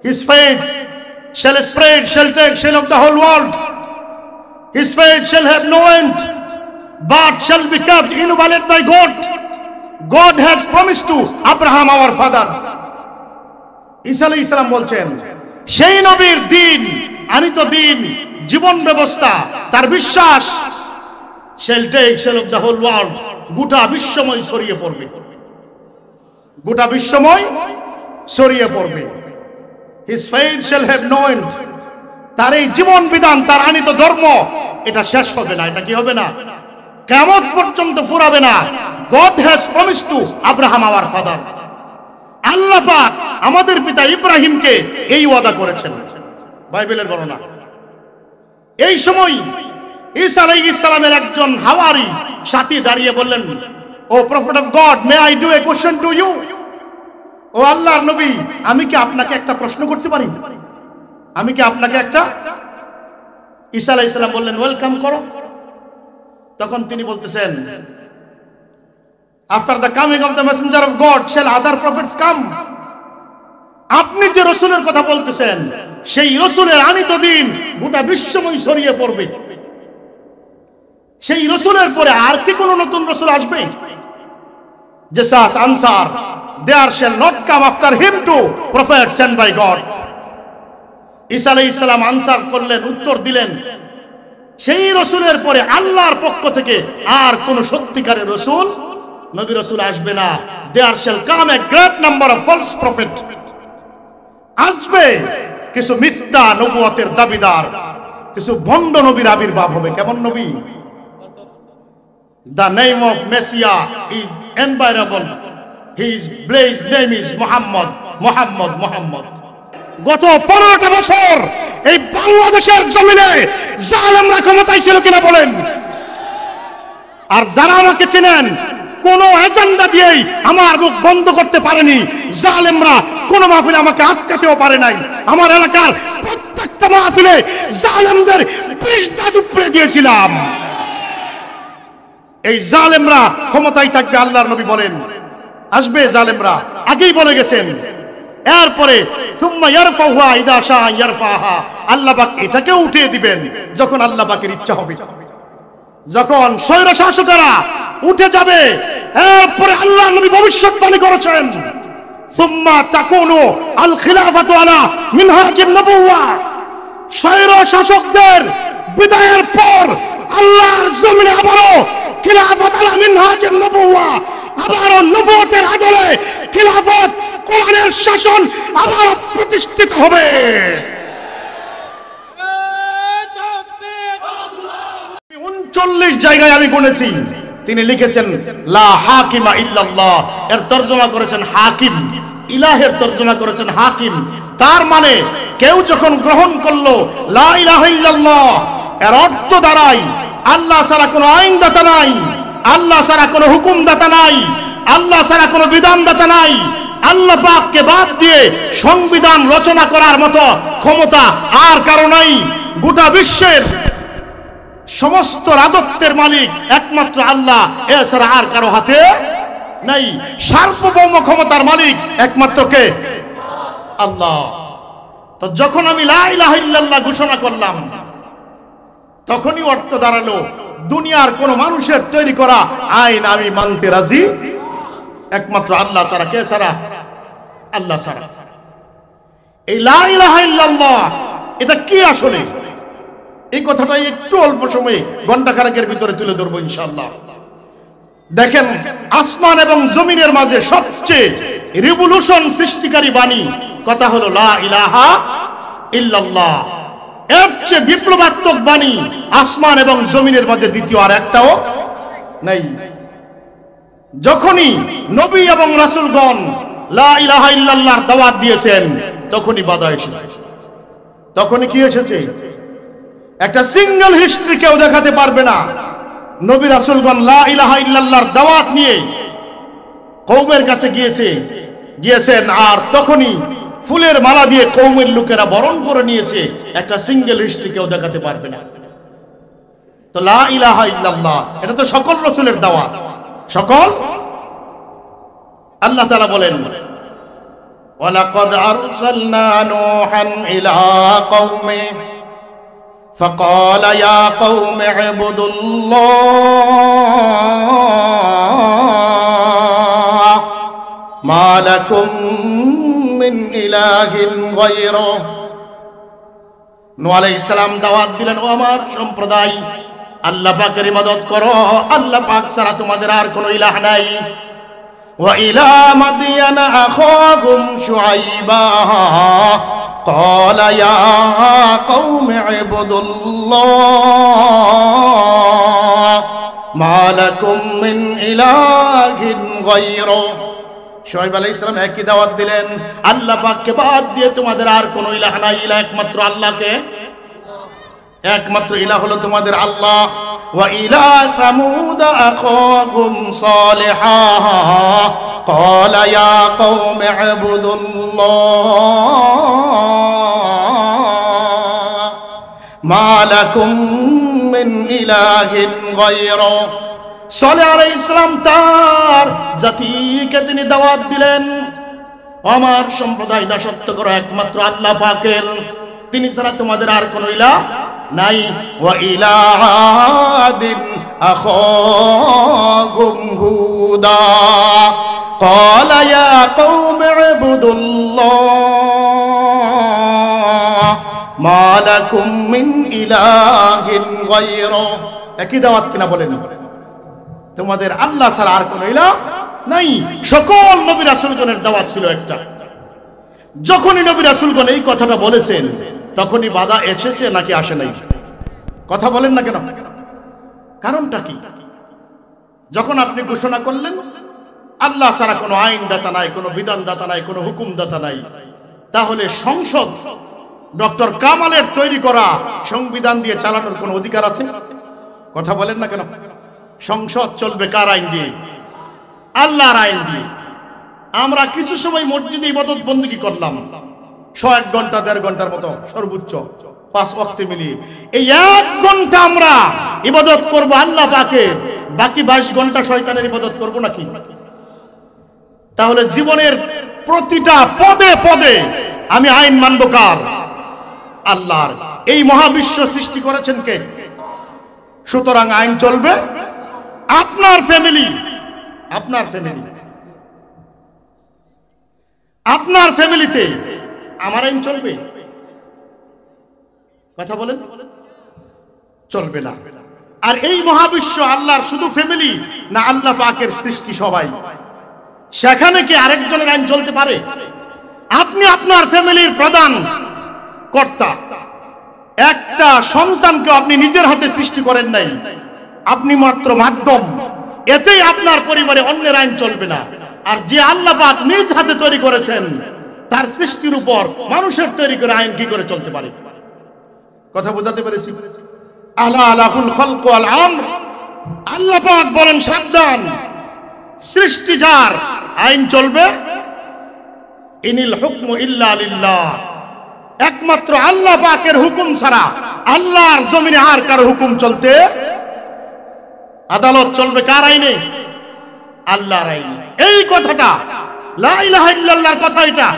His faith shall spread, shall take share of the whole world. His faith shall have no end, but shall be kept inviolate by God. God has promised to Abraham our father. ঈসা আলাইহিস সালাম বলছেন, সেই নবীর দিন, আনিত দিন, জীবন ব্যবস্থা, তার বিশ্বাস shall take share of the whole world, গোটা বিশ্বময় ছড়িয়ে পড়বে, গোটা বিশ্বময় ছড়িয়ে পড়বে। His faith shall have no end, তার এই জীবন বিধান, তার আনিত ধর্ম, এটা শেষ হবে না। এটা কি হবে না? কিয়ামত পর্যন্ত ফুরাবে না। God has promised to Abraham our father. আল্লাহ পাক আমাদের পিতা ইব্রাহিমকে এই ওয়াদা করেছেন, বাইবেলের বর্ণনা। এই সময় ঈসা আলাইহিস সালামের একজন হাওয়ারি সাথী দাঁড়িয়ে বললেন, O prophet of God, may I do a question to you? ও আল্লাহর নবী, আমি কি আপনাকে একটা প্রশ্ন করতে পারি? আমি কি আপনাকে একটা? ঈসা আলাইহিস সালাম বললেন, ওয়েলকাম করো। তখন তিনি বলতেছেন, after the coming of the messenger of God shall other prophets come. আপনি যে রসুলের কথা বলতেছেন, সেই রসুলের আনিত দিন গোটা বিশ্বময় ছড়িয়ে পড়বে। সেই রসুলের পরে আর কি কোন নতুন রসুল আসবে? Jesus answer, there shall not come after him to prophet sent by God. ঈসা আলাইহিস সালাম আনসার করলেন, উত্তর দিলেন, সেই রসুলের পরে আল্লাহর পক্ষ থেকে আর কোন সত্যিকারের রসুল, নবী রসুল আসবে না। There shall come a great number of false prophet. আসবে কিছু মিথ্যা নবুয়তের দাবিদার, কিছু ভণ্ড নবীর আবির্ভাব হবে। কেমন নবী? The name of Messiah is invariable. His blessed name is Muhammad, Muhammad, Muhammad. গত 15টা বছর এই বাংলাদেশের জমিনে জালেমরা ক্ষমতায় ছিল কিনা বলেন? আর যারা আমাকে চেনেন, কোন এজেন্ডা দিয়েই আমার মুখ বন্ধ করতে পারেনি। জালেমরা কোন মাহফিলে আমাকে আটকাতেও পারে নাই। আমার এলাকার প্রত্যেকটা মাহফিলে জালেমদের বিষ উপড়ে দিয়েছিলাম। এই জালেমরা ক্ষমতায় থাকবে, আল্লাহর নবী বলেন আসবে জালেমরা, আগেই বলে গেছেন। এরপরে সুম্মা ইয়ারফাহুহা ইদা শাআ ইয়ারফাহা, আল্লাহ পাক এটাকে উঠিয়ে দিবেন যখন আল্লাহ পাকের ইচ্ছা হবে। যখন স্বৈর শাসকেরা উঠে যাবে, এরপরে আল্লাহর নবী ভবিষ্যৎবাণী করেছেন, সুম্মা তাকুনু আল খিলাফাতু আলা মিনহাজিন নবুওয়া, স্বৈর শাসকদের বিদায়ের পর আল্লাহর জমিনে আবারও খিলাফত আলা মিনহাজিন নবুওয়া, আবারও নবুয়তের আদলে খিলাফত, কোরআনের শাসন আবার প্রতিষ্ঠিত হবে। 39 জায়গায় আমি গুনেছি তিনি লিখেছেন লা হাকিমা ইল্লাল্লাহ, এর তরজমা করেছেন হাকিম, ইলাহের তরজমা করেছেন হাকিম। তার মানে কেউ যখন গ্রহণ করলো লা ইলাহা ইল্লাল্লাহ, এর অর্থ দাঁড়ায় আল্লাহ ছাড়া কোনো আইনদাতা নাই, আল্লাহ ছাড়া কোনো হুকুমদাতা নাই, আল্লাহ ছাড়া কোনো বিধানদাতা নাই। আল্লাহ পাককে বাদ দিয়ে সংবিধান রচনা করার মতো ক্ষমতা আর কারো নাই। গোটা বিশ্বের সমস্ত রাজত্বের মালিক একমাত্র আল্লাহ, এছাড়া আর কারো হাতে নাই। সার্বভৌম ক্ষমতার মালিক একমাত্র কে? আল্লাহ। তো যখন আমি লা ইলাহা ইল্লাল্লাহ ঘোষণা করলাম, তখনই অর্থ দাঁড়ালো দুনিয়ার কোন মানুষের তৈরি করা আইন আমি মানতে রাজি একমাত্র আল্লাহ ছাড়া। কে ছাড়া? আল্লাহ ছাড়া। এই লা ইলাহা ইল্লাল্লাহ এটা কি আসলে? এই কথাটাই একটু অল্প সময়ে ঘন্টাখানেকের ভিতরে তুলে ধরবো ইনশাআল্লাহ। দেখেন, আসমান এবং জমিনের মাঝে সবচেয়ে রিভলিউশন সৃষ্টিকারী বাণী কথা হলো লা ইলাহা ইল্লাল্লাহ। এর চেয়ে বিপ্লবাত্মক বাণী আসমান এবং জমিনের মাঝে দ্বিতীয় আর একটাও নাই। যখনই নবী এবং রাসূলগণ লা ইলাহা ইল্লাল্লাহর দাওয়াত দিয়েছেন, তখনই বাধা এসেছে। তখনই কি এসেছে? একটা সিঙ্গেল হিস্ট্রি কেউ দেখাতে পারবে না নবী রাসূলগণ লা ইলাহা ইল্লাল্লাহর দাওয়াত নিয়ে কওমের কাছে গিয়েছেন, আর তখনই ফুলের মালা দিয়ে কওমের লোকেরা বরণ করে নিয়েছে। একটা সিঙ্গেল হিস্ট্রি কেউ দেখাতে পারবে না। তো লা ইলাহা ইল্লাল্লাহ এটা তো সকল রাসূলের দাওয়াত, সকল। আল্লাহ তাআলা বলেন ওয়ালাকাদ আরসালনা নূহান ইলা কওমিহি فقال يا قوم اعبدوا الله ما لكم من إله غيره নূহ আলাইহিস সালাম দাওয়াত দিলেন, ও আমার সম্প্রদায়, আল্লাহ পাকের ইবাদত করো, আল্লাহ পাক ছাড়া তোমাদের আর কোনো ইলাহ নাই। ওয়া ইলা মাদিয়ান আখাহুম শুআইবা قال يا قوم اعبدوا الله ما لكم من إله غيره। শুআইব আলাইহিস সালাম একই দাওয়াত দিলেন, আল্লাহ পাককে বাদ দিয়ে তোমাদের আর কোনো ইলাহ নাই, ইলাহ একমাত্র আল্লাহকে, একমাত্র ইলাহ হলো তোমাদের আল্লাহ। ওয়া ইলা সামুদ আখাহুম সালিহা قال يا قوم اعبدوا الله ما لكم من إله غيره। সালেহ আলাইহিস সালাম তার জাতিকে তিনি দাওয়াত দিলেন, আমার সম্প্রদায় দাসত্ব করো একমাত্র আল্লাহ পাকের, তিনি ছাড়া তোমাদের আর কোনো ইলাহ নাই। ওয়া ইলা আদিন আখাহুম হুদা قال يا قوم اعبدوا الله ما لكم من إله غيره। একই দাওয়াত কিনা বলেন, তোমাদের আল্লাহ ছাড়া আর কোনো ইলাহ নাই। সকল নবী রাসূলগণের দাওয়াত ছিল একটা। যখনই নবী রাসূলগণ এই কথাটা বলেছেন, তখনই বাধা এসেছে নাকি আসে নাই? কথা বলেন না কেন? কারণটা কি? যখন আপনি ঘোষণা করলেন আল্লাহ ছাড়া কোনো আইনদাতা নাই, কোনো বিধানদাতা নাই, কোনো হুকুমদাতা নাই, তাহলে সংসদ ডক্টর কামালের তৈরি করা সংবিধান দিয়ে চালানোর কোনো অধিকার আছে? কথা বলেন না কেন? সংসদ চলবে কার আইন দিয়ে? আল্লাহর আইন দিয়ে। আমরা কিছু সময় মসজিদে ইবাদত বন্দেগী করলাম, 1 ঘন্টা 1.5 ঘন্টার মতো সর্বোচ্চ 5 ওয়াক্তে মিলিয়ে। এই 1 ঘন্টা আমরা ইবাদত করব আল্লাহ পাকের, বাকি 22 ঘন্টা শয়তানের ইবাদত করব নাকি? তাহলে জীবনের প্রতিটা পদে পদে আমি আইন মানব কার? আল্লাহর। এই মহাবিশ্ব সৃষ্টি করেছেন কে? সুতরাং আইন চলবে আপনার ফ্যামিলি, আপনার ফ্যামিলি, আপনার ফ্যামিলিতে আমার আইন চলবে? কথা বলেন, চলবে না। আর এই মহাবিশ্ব আল্লাহর শুধু ফ্যামিলি না আল্লাহ পাকের সৃষ্টি সবাই? সেখানে কি আরেকজনের আইন চলতে পারে? আপনি আপনার ফ্যামিলির প্রধান কর্তা। একটা সন্তানকে আপনি নিজের হাতে সৃষ্টি করেন নাই, আপনি মাত্র মাধ্যম। এতেই আপনার পরিবারে অন্যের আইন চলবে না। আর যে আল্লাহ পাক নিজ হাতে তৈরি করেছেন, তার সৃষ্টির উপর মানুষের তৈরি করে আইন কি করে চলতে পারে? কথা বোঝাতে পেরেছি? আলা লাহুল খালকু ওয়াল আমর। আল্লাহ পাক বলেন সাবধান, সৃষ্টি যার, আইন চলবে। ইনিল হুকমু ইল্লা লিল্লাহ। একমাত্র আল্লাহ পাকের হুকুম ছাড়া আল্লাহর জমিনে আর কারো হুকুম চলতে, আদালত চলবে কার আইনে? আল্লাহর আইনে। এই কথাটা লা ইলাহা ইল্লাল্লাহর কথা। এটা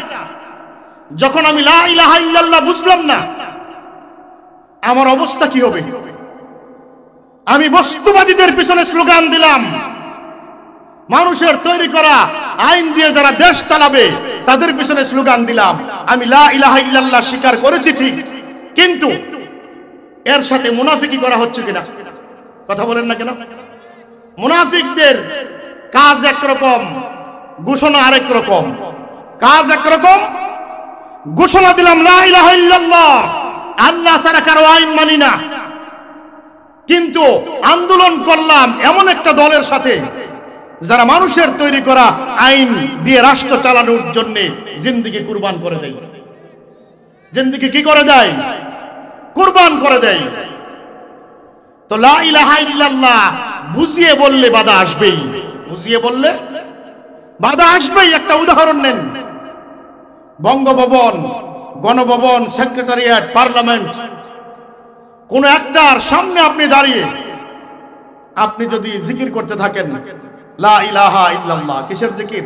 যখন আমি লা ইলাহা ইল্লাল্লাহ বুঝলাম না, আমার অবস্থা কি হবে? আমি বস্তুবাদীদের পিছনে স্লোগান দিলাম, মানুষের তৈরি করা আইন দিয়ে যারা দেশ চালাবে তাদের পিছনে স্লোগান দিলাম। আমি লা ইলাহা ইল্লাল্লাহ স্বীকার করেছি ঠিক, কিন্তু এর সাথে মুনাফিকি করা হচ্ছে কিনা? কথা বলেন না কেন? মুনাফিকদের কাজ একরকম, ঘোষণা আরেক রকম। কাজ একরকম, ঘোষণা দিলাম লা ইলাহা ইল্লাল্লাহ, আল্লাহ ছাড়া কারো আইন মানি না, কিন্তু আন্দোলন করলাম এমন একটা দলের সাথে যারা মানুষের তৈরি করা আইন দিয়ে রাষ্ট্র চালানোর জন্য জিন্দেগি কুরবান করে দেয়। জিন্দেগি কি করে দেয়? কুরবান করে দেয়। তো লা ইলাহা ইল্লাল্লাহ বুঝিয়ে বললে বাধা আসবেই, বুঝিয়ে বললে বাধা আসবেই। একটা উদাহরণ নেন, বঙ্গভবন, গণভবন, সেক্রেটারিয়েট, পার্লামেন্ট, কোন একটার সামনে আপনি দাঁড়িয়ে আপনি যদি জিকির করতে থাকেন লা ইলাহা ইল্লাল্লাহ, কিসের জিকির?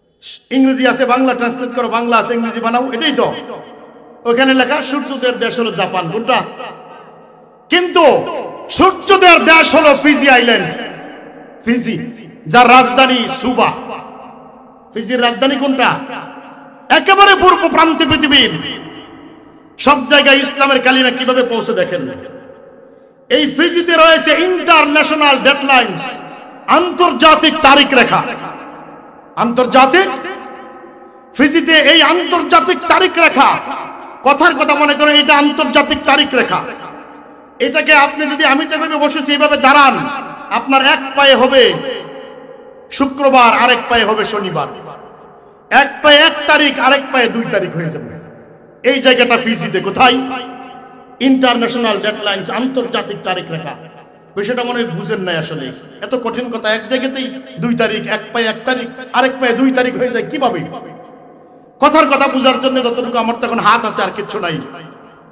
ইংরেজি আছে, বাংলা ট্রান্সলেট করো, বাংলা আছে ইংরেজি বানাও, এটাই তো। ওখানে লেখা সূর্যোদয়ের দেশ হলো জাপান, কোনটা? কিন্তু সূর্যোদয়ের দেশ হলো ফিজি আইল্যান্ড, ফিজি, যার রাজধানী সুবা। ফিজির রাজধানী কোনটা? একেবারে পূর্ব প্রান্তে পৃথিবীর। সব জায়গায় ইসলামের কালিমা কিভাবে পৌঁছে দেখেন। এই ফিজিতে রয়েছে ইন্টারন্যাশনাল ডেডলাইনস, আন্তর্জাতিক তারিখ রেখা। আন্তর্জাতিক ফিজিতে এই আন্তর্জাতিক তারিখ রেখা, কথার কথা মনে করেন এটা আন্তর্জাতিক তারিখ রেখা। এটাকে আপনি যদি, আমি যেভাবে বসেছি এইভাবে দাঁড়ান, আপনার এক পায়ে হবে শুক্রবার, আরেক পায়ে হবে শনিবার, এক পায়ে 1 তারিখ, আরেক পায়ে 2 তারিখ হয়ে যাবে। এই জায়গাটা ফিজিতে। কোথায়? ইন্টারন্যাশনাল ডেডলাইনস, আন্তর্জাতিক তারিখ রেখা। বিষয়টা মনে হয় বুঝেন নাই আসলে, এত কঠিন কথা। এক জায়গাতেই 2 তারিখ, এক পায়ে 1 তারিখ, আরেক পায়ে 2 তারিখ হয়ে যায় কিভাবে? কথার কথা বুঝার জন্য যতটুকু আমার তখন হাত আছে আর কিচ্ছু নাই।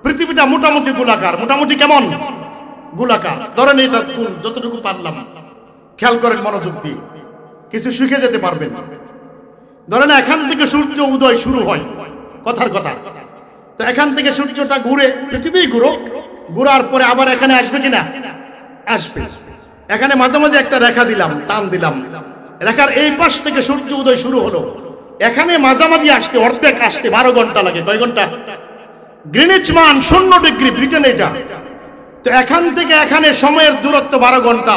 পৃথিবীটা মোটামুটি গোলাকার। মোটামুটি কেমন? গোলাকার। ধরেন এটা যতটুকু পারলাম, খেয়াল করেন মনোযোগ দিয়ে, কিছু শিখে যেতে পারবেন। ধরেন এখান থেকে সূর্য উদয় শুরু হয়, কথার কথা। তো এখান থেকে সূর্যটা ঘুরে, পৃথিবী ঘুরার পরে আবার এখানে আসবে কিনা? আসবে। এখানে মাঝে মাঝে একটা রেখা দিলাম, টান দিলাম, রেখার এই পাশ থেকে সূর্য উদয় শুরু হলো। এখানে মাঝামাঝি আসতে, অর্ধেক আসতে 12 ঘন্টা লাগে। কয় ঘন্টা? গ্রিনিচ মান 0 ডিগ্রি, ব্রিটেন এটা। তো এখান থেকে এখানে সময়ের দূরত্ব 12 ঘন্টা।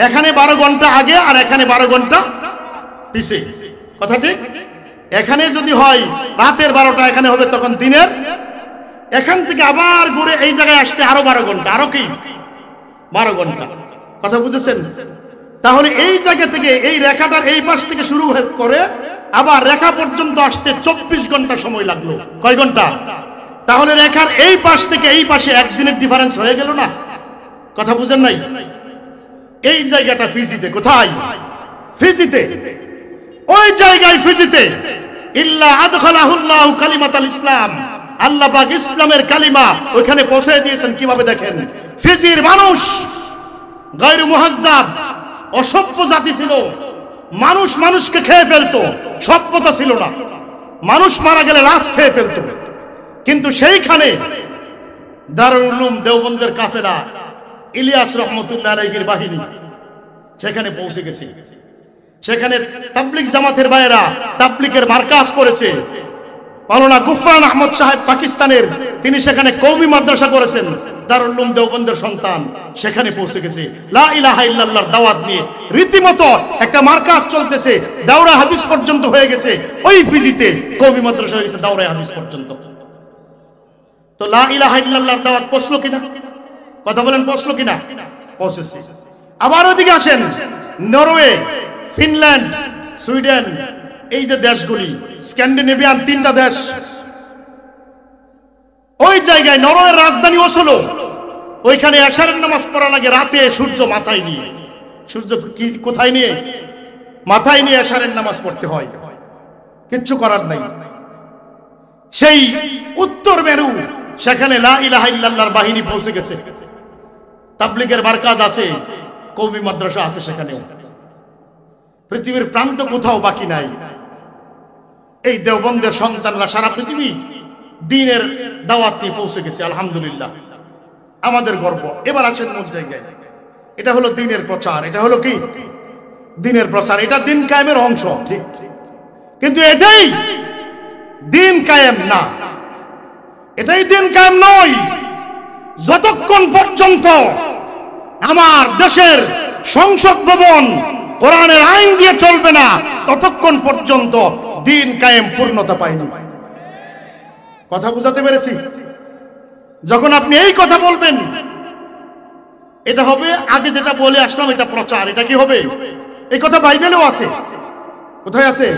এখানে 12 ঘন্টা আগে, আর এখানে 12 ঘন্টা পিছে। কথা ঠিক? এখানে যদি হয় রাতের 12টা, এখানে হবে তখন দিনের। এখান থেকে আবার ঘুরে এই জায়গায় আসতে আরো 12 ঘন্টা, আরো কি 12 ঘন্টা। কথা বুঝেছেন? তাহলে এই জায়গা থেকে, এই রেখাটার এই পাশ থেকে শুরু করে আবার রেখা পর্যন্ত আসতে 24 ঘন্টা সময় লাগলো। কয় ঘন্টা? তাহলে রেখার এই পাশ থেকে এই পাশে 1 দিনের ডিফারেন্স হয়ে গেল না? কথা বুঝেন নাই? এই জায়গাটা ফিজিতে। কোথায়? ফিজিতে। ওই জায়গায় ফিজিতে ইল্লা আদখালাহুল্লাহু কালিমাতাল ইসলাম, আল্লাহ পাক ইসলামের কালিমা ওইখানে পৌঁছে দিয়েছেন। কিভাবে দেখেন? ফিজির মানুষ গায়রু মুহাজ্জাব, অসভ্য জাতি ছিল। মানুষ মানুষকে খেয়ে ফেলতো, সভ্যতা ছিল না। মানুষ মারা গেলে লাশ খেয়ে ফেলতো। কিন্তু সেইখানে দারুল উলুম দেওবন্দের কাফেলা, ইলিয়াস রহমতুল্লাহ আলাইহির বাহিনী সেখানে পৌঁছে গেছে। সেখানে তাবলিগ জামাতের ভাইয়েরা তাবলিগের মার্কাজ করেছে। মাওলানা গুফরান আহমদ সাহেব পাকিস্তানের, তিনি সেখানে কওমি মাদ্রাসা করেছেন। দারুল উলুম দেওবন্দের সন্তান সেখানে পৌঁছে গেছে লা ইলাহা ইল্লাল্লাহর দাওয়াত নিয়ে। রীতিমতো একটা মার্কাজ চলতেছে, দাওরা হাদিস পর্যন্ত হয়ে গেছে। ওই ফিজিতে কওমি মাদ্রাসা হয়ে গেছে দাওরা হাদিস পর্যন্ত। তো লা ইলাহা ইল্লাল্লাহর দাওয়াত পৌঁছলো কিনা? কথা বলেন, পৌঁছলো কিনা? পৌঁছেছে। আবার ওদিকে আসেন, নরওয়ে, ফিনল্যান্ড, সুইডেন, এই যে দেশগুলি, স্ক্যান্ডিনেভিয়ান 3টা দেশ, ওই জায়গায় নরওয়ের রাজধানী ওসলো। ওইখানে এশারের নামাজ পড়া লাগে রাতে সূর্য মাথায় নিয়ে। সূর্য কি কোথায় নিয়ে? মাথায় নিয়ে এশারের নামাজ পড়তে হয়, কিচ্ছু করার নাই। সেই উত্তর মেরু, সেখানে লা ইলাহা ইল্লাল্লাহর বাহিনী পৌঁছে গেছে। তাবলিগের মার্কাজ আছে, কওমি মাদ্রাসা আছে সেখানেও। পৃথিবীর প্রান্ত কোথাও বাকি নাই। এই দেওবন্দের সন্তানরা সারা পৃথিবী দ্বীনের দাওয়াত নিয়ে পৌঁছে গেছে। আলহামদুলিল্লাহ, আমাদের গর্ব। এবার আসেন মূল জায়গায়। এটা হলো দ্বীনের প্রচার। এটা হলো কি? দ্বীনের প্রচার। এটা দ্বীন কায়েমের অংশ, ঠিক। কিন্তু এটাই দ্বীন কায়েম না, এটাই দ্বীন কায়েম নয়। যতক্ষণ পর্যন্ত আমার দেশের সংসদ ভবন কোরআনের আইন দিয়ে চলবে না, ততক্ষণ পর্যন্ত দ্বীন কায়েম পূর্ণতা পায়নি। কথা বুঝাতে পেরেছি? যখন আপনি এই কথা বলবেন, এটা হবে, আগে যেটা বলে আসলাম, এটা প্রচার। এটা কি হবে? এই কথা বাইবেলেও আছে। কোথায় আছে?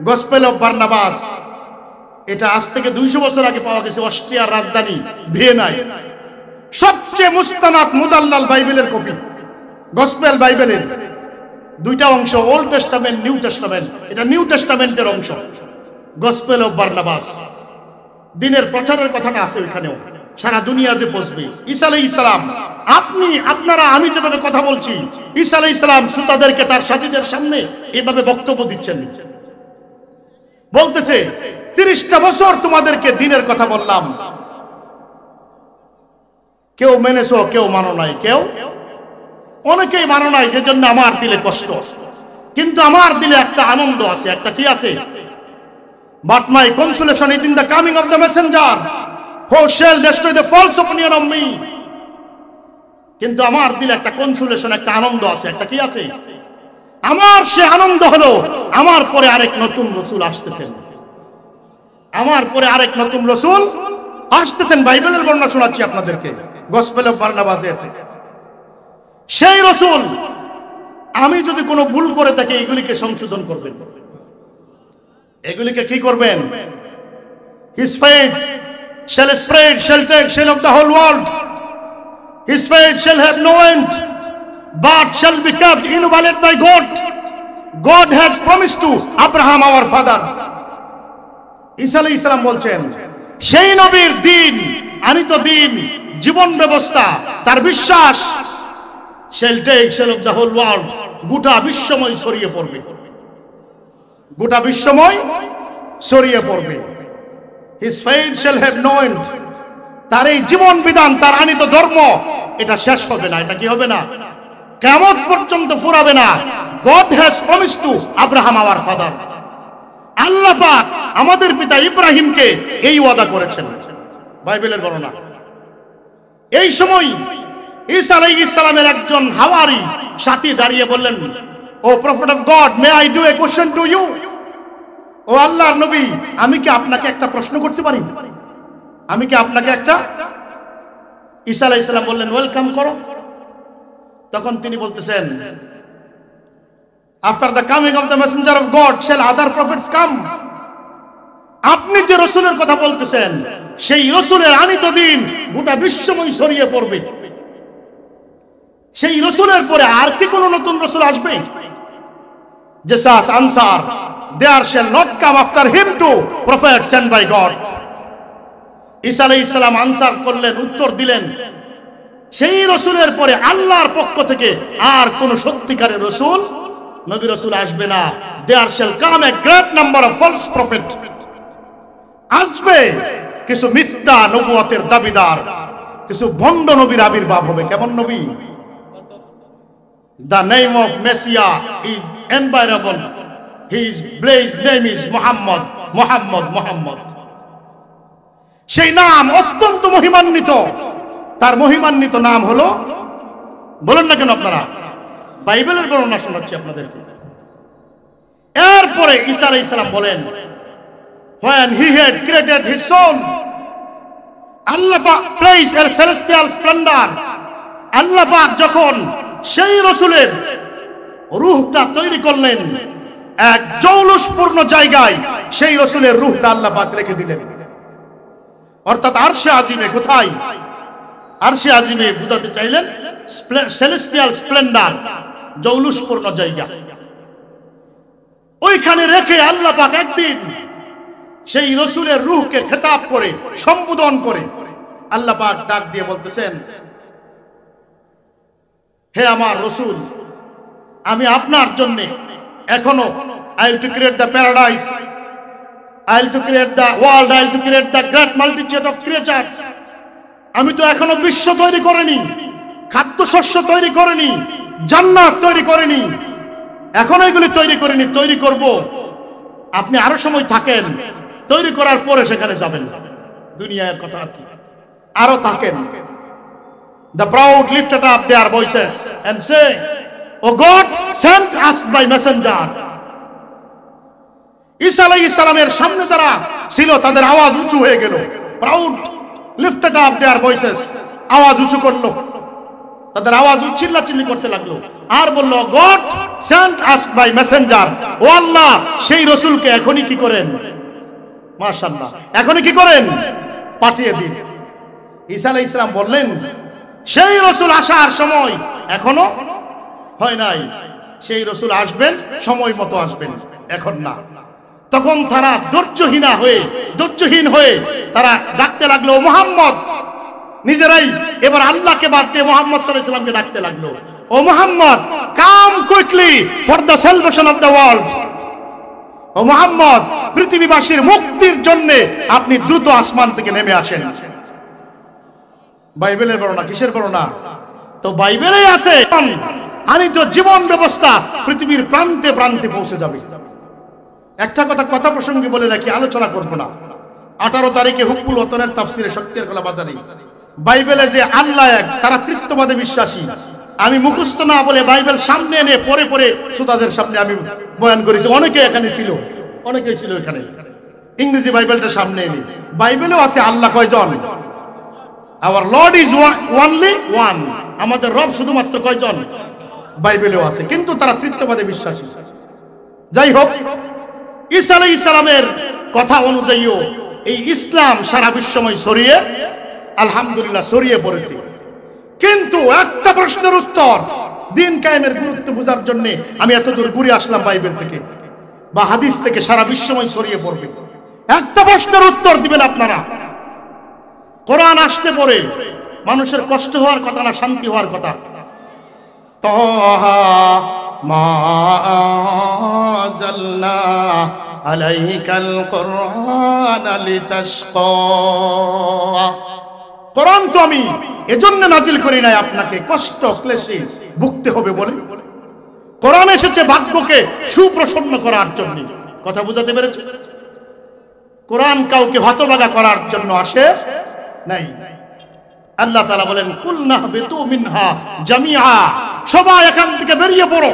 Gospel of Barnabas. এটা আজ থেকে 200 বছর আগে পাওয়া গেছে অস্ট্রিয়ার রাজধানী ভিয়েনায়। সবচেয়ে মুস্তানাদ মুদাল্লাল বাইবেলের কপি, গসপেল বাইবেলের 2টা অংশ, ওল্ড টেস্টামেন্ট, নিউ টেস্টামেন্ট। এটা নিউ টেস্টামেন্টের অংশ, গসপেল অফ বার্নাবাস। দ্বীনের প্রচারের কথাটা আছে ওইখানেও। সারা দুনিয়া যে পৌঁছবে। ঈসা আলাইহিস সালাম, আপনারা, আমি যেভাবে কথা বলছি, ঈসা আলাইহিস সালাম শ্রোতাদেরকে তার সাথীদের সামনে এভাবে বক্তব্য দিচ্ছেন। বলতেছে 30টা বছর তোমাদেরকে দিনের কথা বললাম, কেউ মেনেছো, কেউ মানো নাই, অনেকেই মানো নাই, সেজন্য আমার দিলে কষ্ট। কিন্তু আমার দিলে একটা আনন্দ আছে। একটা কি আছে? But my consolation is in the coming of the messenger who shall destroy the false opinion of me. কিন্তু আমার দিলে একটা কনসোলেশন, একটা আনন্দ আছে। একটা কি আছে? আমার সে আনন্দ হলো আমার পরে আরেক নতুন রাসূল আসতেছেন, আমার পরে আরেক নতুন রাসূল আসতেছেন। বাইবেলের বর্ণনা শোনাচ্ছি আপনাদেরকে, গসপেল অফ বারনাবাসে আছে। সেই রাসূল আমি যদি কোনো ভুল করে থাকি এগুলিকে সংশোধন করবেন, এগুলিকে কি করবেন? His faith shall spread, shall take shall of the whole world. His faith shall have no end, but shall be kept inviolate by God. God has promised to Abraham our father. ঈসা আলাইহিস সালাম বলছেন, সেই নবীর দিন, আনিত দিন, জীবন ব্যবস্থা, তার বিশ্বাস shall take shall of the whole world, গোটা বিশ্বময় ছড়িয়ে পড়বে, গোটা বিশ্বময় ছড়িয়ে পড়বে। His faith shall have no end. তার এই জীবন বিধান, তার আনিত ধর্ম, এটা শেষ হবে না। এটা কি হবে না? কিয়ামত পর্যন্ত ফুরাবে না। God has promised to Abraham our father. আল্লাহ পাক আমাদের পিতা ইব্রাহিমকে এই ওয়াদা করেছেন, বাইবেলের বর্ণনা। এই সময় ঈসা আলাইহিস সালামের একজন হাওয়ারি সাথী দাঁড়িয়ে বললেন, O prophet of God, may I do a question to you? ও আল্লাহর নবী, আমি কি আপনাকে একটা প্রশ্ন করতে পারি? আমি কি আপনাকে একটা? ঈসা আলাইহিস সালাম বললেন, ওয়েলকাম করো। তখন তিনি বলতেছেন, after the coming of the messenger of God shall other prophets come. আপনি যে রাসূলের কথা বলতেছেন, সেই রাসূলের আনিত দিন গোটা বিশ্বময় ছড়িয়ে পড়বে। সেই রাসূলের পরে আর কি কোনো নতুন রাসূল আসবে? Jesus answer, there shall not come after him to prophet sent by God. ঈসা আলাইহিস সালাম আনসার করলেন, উত্তর দিলেন, সেই রাসূলের পরে আল্লাহর পক্ষ থেকে আর কোন সত্যিকারের রাসূল, নবী রাসূল আসবে না। There shall come a great number of false prophet. আসবে কিছু মিথ্যা নবুয়তের দাবিদার, কিছু ভণ্ড নবীর আবির্ভাব হবে। কেমন নবী? The name of Messiah is invariable. His blessed name is Muhammad. Muhammad, Muhammad. সেই নাম অত্যন্ত মহিমান্বিত। তার মহিমান্বিত নাম হলো, বলেন না কেন আপনারা? বাইবেলের বর্ণনা শোনাচ্ছি আপনাদেরকে। এরপরে ঈসা আলাইহিস সালাম বলেন, when he had created his soul, আল্লাহ পাক placed a celestial splendor. আল্লাহ পাক যখন সেই রাসূলের রূহটা তৈরি করলেন, এক জৌলুসপূর্ণ জায়গায় সেই রাসূলের রূহটা আল্লাহ পাক রেখে দিলেন। অর্থাৎ আরশে আজিমে। কোথায়? আরশে আজিমে বুঝাতে চাইলেন সেলেস্টিয়াল স্প্লেন্ডার, জৌলুসপূর্ণ জায়গা। ওইখানে রেখে আল্লাহ পাক একদিন সেই রাসূলের রূহকে খেতাব করে, সম্বোধন করে আল্লাহ পাক ডাক দিয়ে বলতেছেন, হে আমার রাসূল, আমি আপনার জন্য এখনো I will to create the paradise, I will to create the world, I will to create the great multitude of creatures. আমি তো এখনো বিশ্ব তৈরি করিনি, খাদ্য শস্য তৈরি করিনি, জান্নাত তৈরি করিনি, এখনো এগুলি তৈরি করিনি, তৈরি করব। আপনি আরো সময় থাকেন, তৈরি করার পরে সেখানে যাবেন। দুনিয়ার কথা কি, আরো থাকেন। The proud lifted up their voices and say, O God, send us by messenger. ঈসা আলাইহিস সালামের সামনে যারা ছিল তাদের আওয়াজ উঁচু হয়ে গেল। Proud lifted up their voices, আওয়াজ উঁচু করলো, তাদের আওয়াজ চিল্লাচিল্লি করতে লাগলো আর বলল, God send us by messenger. ও আল্লাহ, সেই রাসূলকে এখনই কি করেন? মাশাআল্লাহ, এখনই কি করেন? পাঠিয়ে দিন। ঈসা আলাইহিস সালাম বললেন, সেই রাসূল আসার সময় এখনো হয় নাই। সেই রাসূল আসবেন, সময় মতো আসবেন, এখন না। তখন তারা ধৈর্যহীন হয়ে তারা ডাকতে লাগলো, মুহাম্মদ। নিজেরাই এবার আল্লাহকে বাদ দিয়ে মুহাম্মদ সাল্লাল্লাহু আলাইহি ওয়াসাল্লামকে ডাকতে লাগলো, O Muhammad, come quickly for the salvation of the world. O O Muhammad, পৃথিবীবাসীর মুক্তির জন্য আপনি দ্রুত আসমান থেকে নেমে আসেন। বাইবেলের বর্ণনা, কিসের বর্ণনা? তো বাইবেলেই আছে আনিত জীবন ব্যবস্থা পৃথিবীর প্রান্তে প্রান্তে পৌঁছে যাবে। একটা কথা প্রসঙ্গে বলে রাখি, আলোচনা করব না। 18 তারিখে হুকুল ওয়াতনের তাফসিরে শক্তির কলা বাজারে বাইবেলে যে আল্লাহ এক, তারা তৃতীয়বাদে বিশ্বাসী। আমি মুখস্থ না বলে বাইবেল সামনে এনে পরে পরে শ্রোতাদের সামনে আমি বয়ান করেছি। অনেকে এখানে ছিল, অনেকেই ছিল এখানে। ইংরেজি বাইবেলটা সামনে এনে বাইবেলেও আছে আল্লাহ কয়জন? Our lord is only one. আমাদের রব শুধুমাত্র কয়জন? বাইবেলেও আছে, কিন্তু তারা তৃতীয়বাদে বিশ্বাসী। যাই হোক, ঈসা আলাইহিস সালামের কথা অনুযায়ীও এই ইসলাম সারা বিশ্বময় ছড়িয়ে আলহামদুলিল্লাহ ছড়িয়ে পড়েছে। কিন্তু একটা প্রশ্নের উত্তর, দিন কায়েমের গুরুত্ব বোঝার জন্য আমি এত দূর ঘুরে আসলাম বাইবেল থেকে বা হাদিস থেকে, সারা বিশ্বময় ছড়িয়ে পড়বে। একটা প্রশ্নের উত্তর দিবেন আপনারা। কোরআন আসতে পরে মানুষের কষ্ট হওয়ার কথা না শান্তি হওয়ার কথা? তাহা মা আনজালনা আলাইকাল কুরআন লিতাশকা। কোরআন তো আমি এজন্য নাজিল করি নাই আপনাকে কষ্ট ক্লেশে ভুগতে হবে বলে। কোরআন এসেছে ভাগ্যকে সুপ্রসন্ন করার জন্য। কথা বুঝাতে পেরেছে? কোরআন কাউকে হতভাগা করার জন্য আসে নাই। আল্লাহ তাআলা বলেন কুলনা বিতু মিনহা জামিআ, সবাই এখান থেকে বেরিয়ে পড়ো,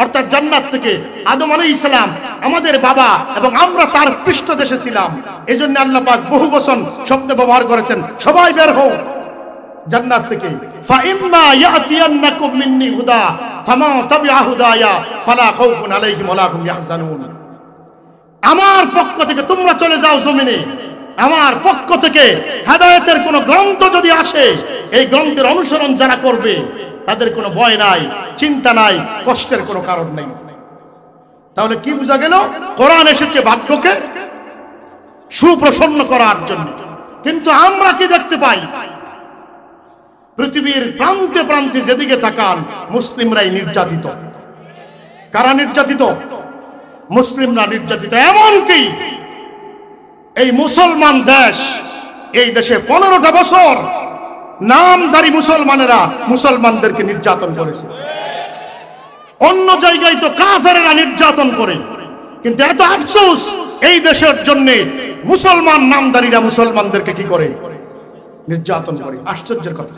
অর্থাৎ জান্নাত থেকে। আদম আলাইহিস সালাম আমাদের বাবা এবং আমরা তার পৃষ্ঠদেশে ছিলাম, এজন্য আল্লাহ পাক বহু বচন শব্দ ব্যবহার করেছেন, সবাই বের হও জান্নাত থেকে। ফা ইম্মা ইয়াতিয়ান্নাকুম মিন্নি হুদা ফামা তাবিআ হুদায়া ফালা খাউফুন আলাইহিম ওয়ালা হুম ইয়াহজানুন। আমার পক্ষ থেকে তোমরা চলে যাও জমিনে, আমার পক্ষ থেকে হেদায়েতের কোন গ্রন্থ যদি আসে, এই গ্রন্থের অনুসরণ যারা করবে তাদের কোনো ভয় নাই, চিন্তা নাই, কষ্টের কোনো কারণ নেই। তাহলে কি বোঝা গেল? কোরআন এসেছে ভাগ্যকে সুপ্রসন্ন করার জন্য। কিন্তু আমরা কি দেখতে পাই? পৃথিবীর প্রান্তে প্রান্তে যেদিকে তাকান মুসলিমরাই নির্যাতিত। কারা নির্যাতিত? মুসলিমরা নির্যাতিত। এমনকি এই মুসলমান দেশ, এই দেশে 15টা বছর নামধারী মুসলমানেরা মুসলমানদেরকে নির্যাতন করেছে। অন্য জায়গায় তো কাফেররা নির্যাতন করে, কিন্তু এত আফসোস এই দেশের জন্য মুসলমান নামধারীরা মুসলমানদেরকে কি করে? নির্যাতন করে। আশ্চর্যের কথা।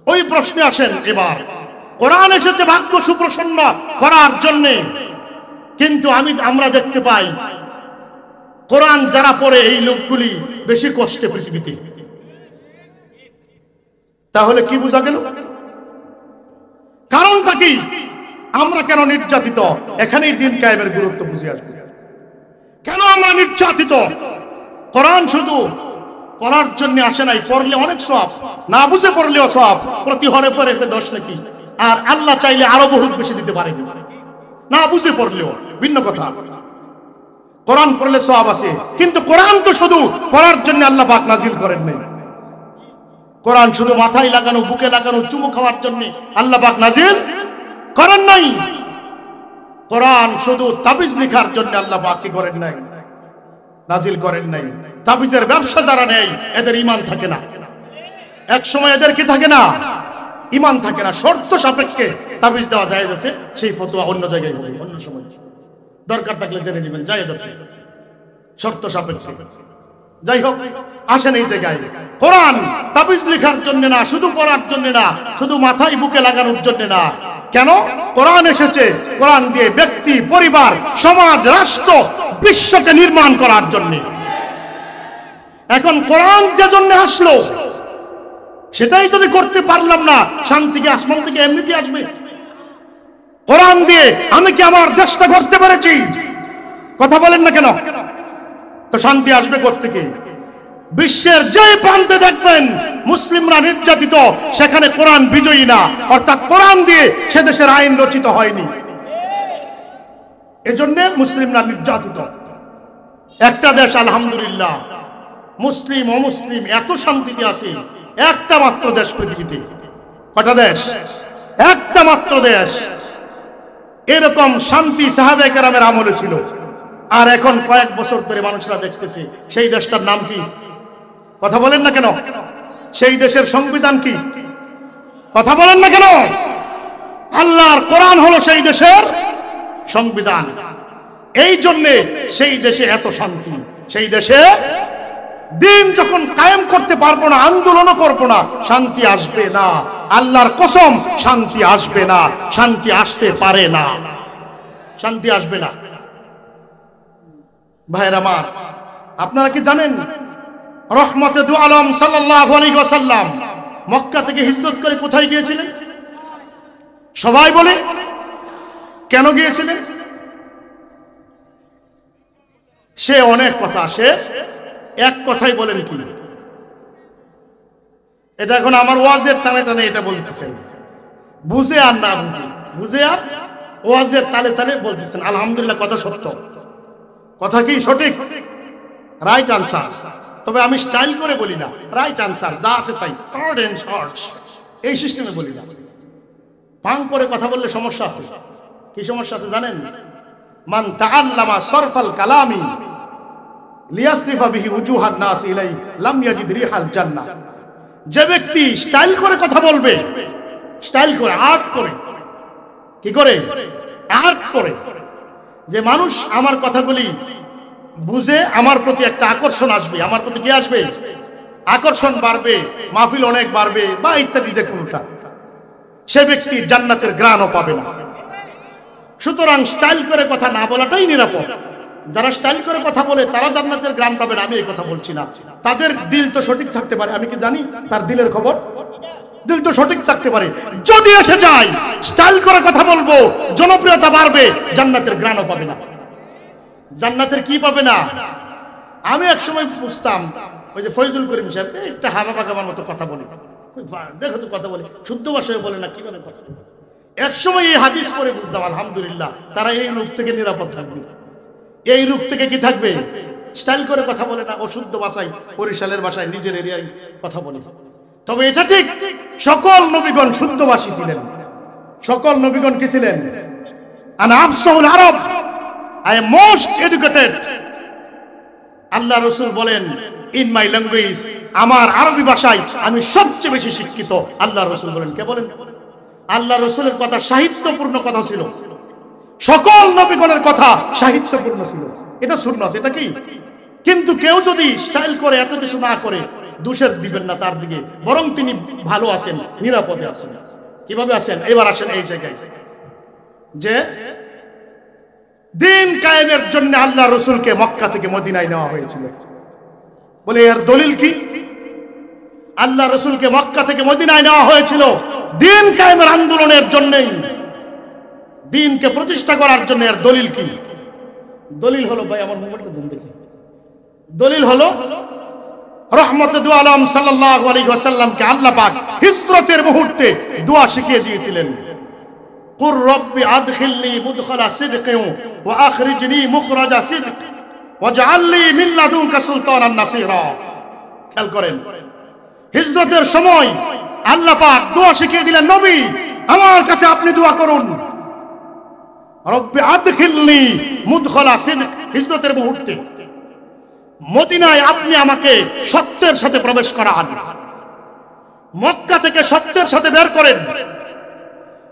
ওই প্রশ্নে আসেন এবার, কোরআন এসেছে ভাগ্য সুপ্রসন্ন করার জন্য, কিন্তু আমরা দেখতে পাই কোরআন যারা পড়ে এই লোকগুলি বেশি কষ্টে পৃথিবীতে। তাহলে কি বোঝা গেল? কারণটা কি? আমরা কেন নির্যাতিত? এখানেই দিন কায়েমের গুরুত্ব বুঝে আসবে। কেন আমরা নির্যাতিত? কোরআন শুধু পড়ার জন্য আসে নাই, পড়লে অনেক সওয়াব, না বুঝে পড়লেও সওয়াব, প্রতি হরফে হরফে 10 নাকি। আর আল্লাহ চাইলে আরো বহুত বেশি দিতে পারেন, না বুঝে পড়লেও ভিন্ন কথা। কোরআন পড়লে সওয়াব আছে, কিন্তু কোরআন তো শুধু পড়ার জন্য আল্লাহ পাক নাজিল করেন নাই। কোরআন শুধু মাথায় লাগানো, বুকে লাগানো, চুমু খাওয়ার জন্য আল্লাহ পাক নাজিল করেন নাই। কোরআন শুধু তাবিজ লেখার জন্য আল্লাহ পাক কি করেন নাই? নাজিল করেন নাই। তাবিজের ব্যবসা যারা নেই এদের ঈমান থাকে না। এক সময় এদের কি থাকে না? ঈমান থাকে না। শর্ত সাপেক্ষে তাবিজ দেওয়া জায়েজ আছে, সেই ফতোয়া অন্য জায়গায় হবে, অন্য সময় দরকার থাকলে জেনে নেবেন, জায়েজ আছে শর্ত সাপেক্ষে। যাই হোক, আসেন এই জায়গায়। কোরআন তাবিজ লেখার জন্য না, শুধু পড়ার জন্য না, শুধু মাথায় বুকে লাগানোর জন্য না। কেন? কোরআন এসেছে কোরআন দিয়ে ব্যক্তি, পরিবার, সমাজ, রাষ্ট্র, বিশ্বকে নির্মাণ করার জন্য। এখন কোরআন যে জন্য আসলো সেটাই যদি করতে পারলাম না, শান্তি কি আসমান থেকে এমনিতে আসবে? কোরআন দিয়ে আমি কি আমার দেশটা গড়তে পেরেছি? কথা বলেন না কেন? তো শান্তি আসবে কোত্থেকে? বিশ্বের যে প্রান্তে দেখবেন মুসলিমরা নির্যাতিত, সেখানে কোরআন বিজয়ী না, অর্থাৎ কোরআন দিয়ে সে দেশের আইন রচিত হয়নি, এজন্য মুসলিমরা নির্যাতিত। একটা দেশ আলহামদুলিল্লাহ মুসলিম অমুসলিম এত শান্তিতে আছে, একটা মাত্র দেশ পৃথিবীতে। কটা দেশ? একটা মাত্র দেশ। এরকম শান্তি সাহাবায়ে কেরামের আমলে ছিল। আর এখন কয়েক বছর ধরে মানুষরা দেখতেছে সেই দেশটার নাম কি? কথা বলেন না কেন? সেই দেশের সংবিধান কি? কথা বলেন না কেন? আল্লাহর কোরআন হলো সেই দেশের সংবিধান। এই জন্যে সেই দেশে এত শান্তি। সেই দেশে দিন যখন কায়েম করতে পারবো না, আন্দোলনও করবো না, শান্তি আসবে না। আল্লাহর কসম, শান্তি আসবে না, শান্তি আসতে পারে না, শান্তি আসবে না। ভাইরা আমার, আপনারা কি জানেন রহমতে দু আলম সাল্লাল্লাহু আলাইহি ওয়াসাল্লাম মক্কা থেকে হিজরত করে কোথায় গিয়েছিলেন? সবাই বলে কেন গিয়েছিলেন? সে অনেক কথা, সে এক কথাই বলেন কি? এটা এখন আমার ওয়াজের টানে টানে এটা বলতেছেন, বুঝে আর না বুঝে, বুঝে আর ওয়াজের তালে তালে বলতেছেন। আলহামদুলিল্লাহ, কথা সত্য, কথা কি সঠিক, রাইট আনসার। তবে আমি স্টাইল করে বলি না, রাইট আনসার যা আছে তাই, শর্ট এন্ড শর্ট, এই সিস্টেমে বলি না। ভাঙ করে কথা বললে সমস্যা আছে। কি সমস্যা আছে জানেন? মান তাআল্লামা সরফাল কালামি লিয়াসরিফা বিহি উজুহান নাস ইলাইহি লাম ইয়াজিদ রিহাল জান্নাহ। যে ব্যক্তি স্টাইল করে কথা বলবে, স্টাইল করে, আর্ট করে, কি করে? আর্ট করে, যে মানুষ আমার কথাগুলি বুঝে আমার প্রতি একটা আকর্ষণ আসবে, আমার প্রতি কি আসবে? আকর্ষণ বাড়বে, মাহফিল অনেক বাড়বে, বা ইত্যাদি যে কোনটা, সে ব্যক্তি জান্নাতের ঘ্রাণও পাবে না। সুতরাং স্টাইল করে কথা না বলাটাই নিরাপদ। যারা স্টাইল করে কথা বলে তারা জান্নাতের ঘ্রাণ পাবে না, আমি এই কথা বলছি না। তাদের দিল তো সঠিক থাকতে পারে, আমি কি জানি তার দিলের খবর? দিল তো সঠিক থাকতে পারে। যদি এসে যায় স্টাইল করে কথা বলবো, জনপ্রিয়তা বাড়বে, জান্নাতের ঘ্রাণও পাবে না। জান্নাতের কি পাবে না? আমি একসময় বুঝতাম, ওই যে ফয়জুল করিম সাহেব একটা হাবা বাগাবার মতো কথা বলে, দেখো তো কথা বলে, শুদ্ধ ভাষায় বলে না, কিভাবে কথা বলে। একসময় এই হাদিস পড়ে বুঝতাম আলহামদুলিল্লাহ তারা এই রূপ থেকে নিরাপদ থাকবে। এই রূপ থেকে কি থাকবে? স্টাইল করে কথা বলে না, অশুদ্ধ ভাষায়, বরিশালের ভাষায়, নিজের এরিয়ায় কথা বলে। তবে এটা ঠিক, সকল নবীগণ শুদ্ধভাষী ছিলেন। সকল নবীগণ কি ছিলেন? আনা আফসাহুল আরব, আই এম মোস্ট এডুকেটেড। আল্লাহ রাসূল বলেন, ইন মাই ল্যাঙ্গুয়েজ, আমার আরবি ভাষায় আমি সবচেয়ে বেশি শিক্ষিত। আল্লাহ রাসূল বলেন, কে বলেন? আল্লাহ রাসূলের কথা সাহিত্যপূর্ণ কথা ছিল। সকল নবীগণের কথা সাহিত্যপূর্ণ ছিল। এটা সুন্নাত, এটা কি? কিন্তু কেউ যদি স্টাইল করে এত কিছু না করে, দোষের দিবেন না তার দিকে, বরং তিনি ভালো আছেন, নিরাপদে আছেন। কিভাবে আছেন? এবার আসেন এই জায়গায়, যে দিন কায়েমের জন্য আল্লাহ রাসূলকে মক্কা থেকে মদিনায় নেওয়া হয়েছিল। বলে এর দলিল কি? আল্লাহ রাসূলকে মক্কা থেকে মদিনায় নেওয়া হয়েছিল দিন কায়েমের আন্দোলনের জন্যই, দিনকে প্রতিষ্ঠা করার জন্য। এর দলিল কি? দলিল হলো, ভাই আমার মোবাইলটা দেন দেখি। দলিল হলো রহমতে দু আলম সাল্লাল্লাহু আলাইহি ওয়াসাল্লামকে আল্লাহ পাক হিজরতের মুহূর্তে দোয়া শিখিয়ে দিয়েছিলেন, কুর রব্বি আদখিলনি মুদখালা সিদকিন ওয়া আখরিজনি মুখরাজা সিদক ওয়াজআলনি মিন লাদুনকা সুলতানান নাসীরা। খেয়াল করেন, হিজরতের সময় আল্লাহ পাক দোয়া শিখিয়ে দিলেন, নবী আমার কাছে আপনি দোয়া করুন, রব্বি আদখিলনি মুদখালা সিদক। হিজরতের মুহূর্তে মদিনায় আপনি আমাকে সত্যের সাথে প্রবেশ করান, মক্কা থেকে সত্যের সাথে বের করেন।